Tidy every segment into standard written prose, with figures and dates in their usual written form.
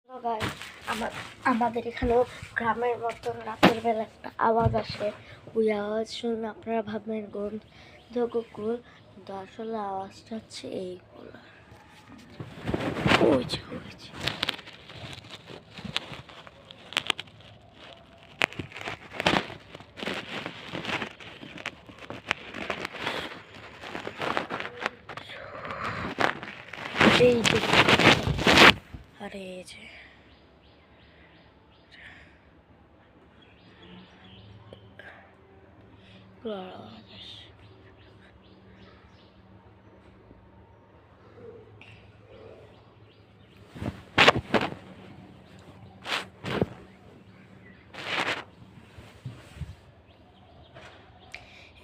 Guys, আমাদের এখানেও গ্রামের মতন রাতের বেলা একটা আওয়াজ আসে। ওই আওয়াজ শুনে আপনারা ভাববেন গন্ধ কুকুর, কিন্তু আসলে আওয়াজটা হচ্ছে এইগুলো। ওই যে এই যে আরে এই যে আওয়াজ আসে।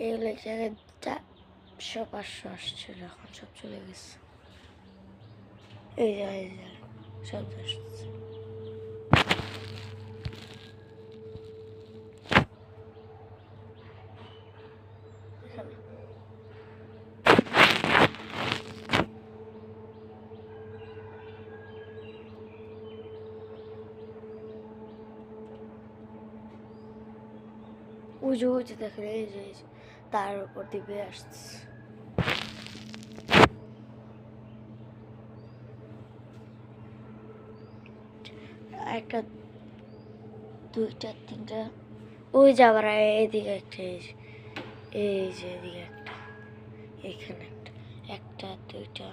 এগুলো এক জায়গায় 400-500 আসছিল, এখন সব চলে গেছে। এই যে শব্দ আসছে। ওই যে দেখেন, এই যে তার উপর দিবে আসছে। একটা 2টা 3টা ওই যাবার এদিকে একটা, এই যে এদিকে একটা, এখানে একটা 2টা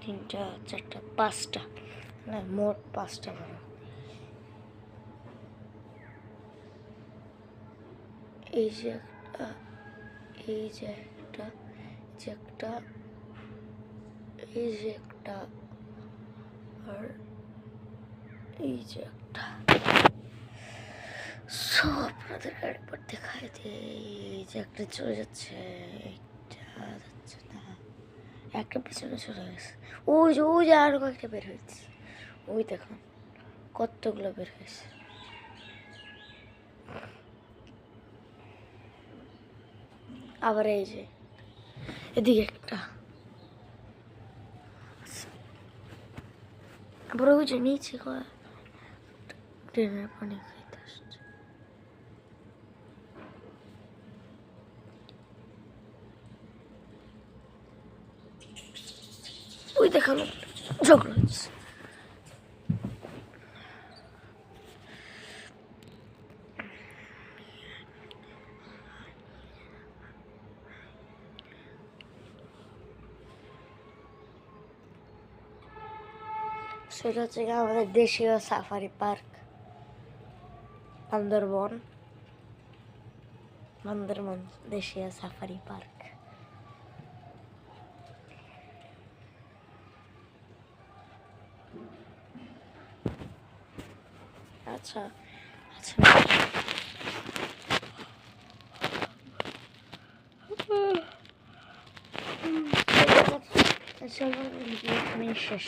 3টা 4টা 5টা, না মোট 5টা বড়। এই যে একটা, এই যে একটা, যে একটা, এই যে একটা, আর এই যে একটা। সব আপনাদের একবার দেখায় দিই। এই যে একটা চলে যাচ্ছে, একটা যাচ্ছে না, একটা পিছনে চলে গেছে। ওই যে আরো কয়েকটা বের হয়েছে। ওই দেখুন কতগুলো বের হয়েছে। আবার এই যে এদিকে একটা, আবার ওই যে নিচে ট্রেনের পানি খাইতে আসছে। ওই দেখানো ঝগড়া হচ্ছে। সেটা হচ্ছে আমাদের দেশীয় সাফারি পার্ক, বান্দরবন দেশীয় সাফারি পার্ক। আচ্ছা আচ্ছা, শেষ।